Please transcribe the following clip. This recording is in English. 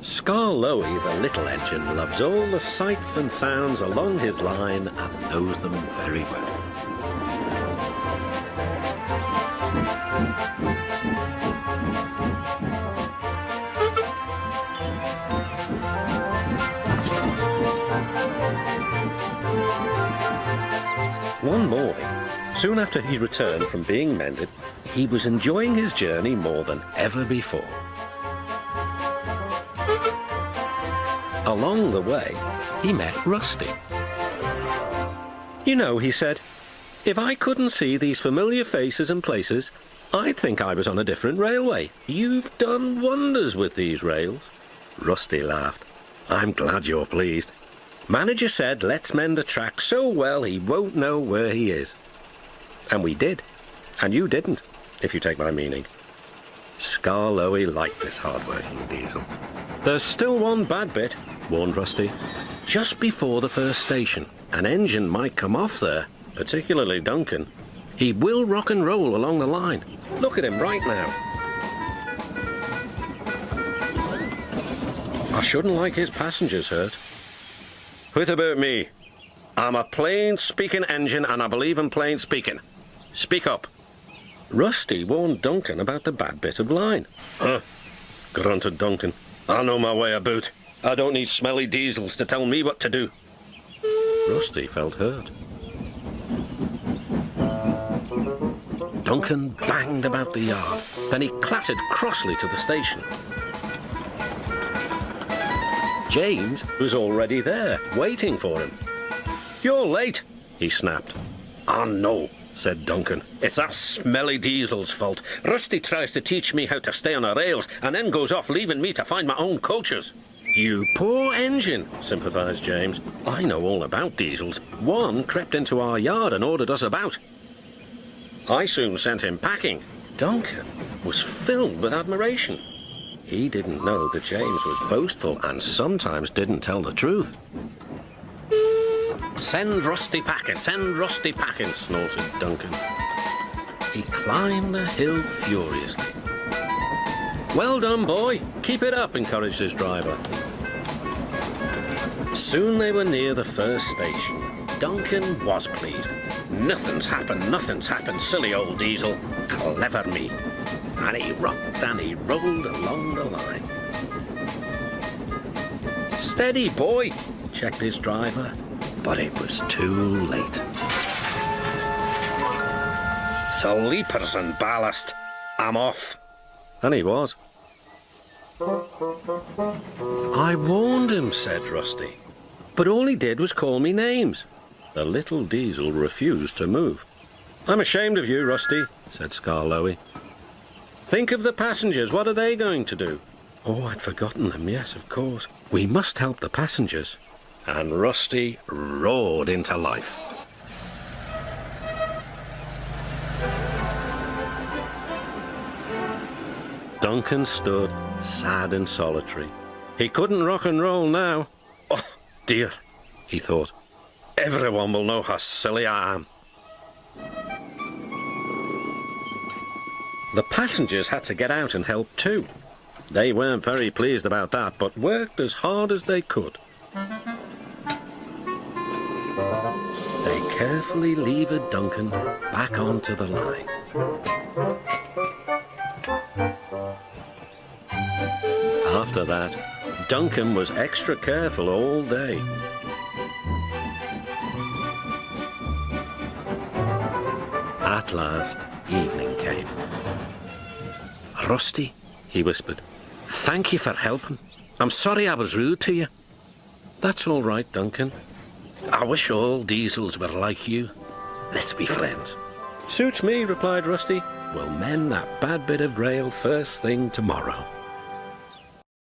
Lowy, the little engine, loves all the sights and sounds along his line and knows them very well. One morning, soon after he returned from being mended, he was enjoying his journey more than ever before. Along the way, he met Rusty. You know, he said, if I couldn't see these familiar faces and places, I'd think I was on a different railway. You've done wonders with these rails. Rusty laughed. I'm glad you're pleased. Manager said, let's mend the track so well he won't know where he is. And we did. And you didn't, if you take my meaning. Lowy liked this hard-working diesel. There's still one bad bit, warned Rusty. Just before the first station, an engine might come off there, particularly Duncan. He will rock and roll along the line. Look at him right now. I shouldn't like his passengers hurt. What about me? I'm a plain-speaking engine and I believe in plain speaking. Speak up. Rusty warned Duncan about the bad bit of line. Huh, grunted Duncan. I know my way about. I don't need smelly diesels to tell me what to do. Rusty felt hurt. Duncan banged about the yard. Then he clattered crossly to the station. James was already there, waiting for him. You're late, he snapped. Oh, no, said Duncan. It's that smelly diesel's fault. Rusty tries to teach me how to stay on the rails and then goes off leaving me to find my own coaches. You poor engine, sympathised James. I know all about diesels. One crept into our yard and ordered us about. I soon sent him packing. Duncan was filled with admiration. He didn't know that James was boastful and sometimes didn't tell the truth. Send Rusty packing, snorted Duncan. He climbed the hill furiously. Well done, boy. Keep it up, encouraged his driver. Soon they were near the first station. Duncan was pleased. Nothing's happened, silly old diesel. Clever me. And he rocked and he rolled along the line. Steady, boy, checked his driver, but it was too late. Sleepers and ballast. I'm off. And he was. I warned him, said Rusty, but all he did was call me names. The little diesel refused to move. I'm ashamed of you, Rusty, said Lowy. Think of the passengers. What are they going to do? Oh, I'd forgotten them. Yes, of course. We must help the passengers. And Rusty roared into life. Duncan stood sad and solitary. He couldn't rock and roll now. Oh, dear, he thought. Everyone will know how silly I am. The passengers had to get out and help too. They weren't very pleased about that, but worked as hard as they could. They carefully levered Duncan back onto the line. After that, Duncan was extra careful all day. At last, evening came. Rusty, he whispered, thank you for helping. I'm sorry I was rude to you. That's all right, Duncan. I wish all diesels were like you. Let's be friends. Suits me, replied Rusty. We'll mend that bad bit of rail first thing tomorrow.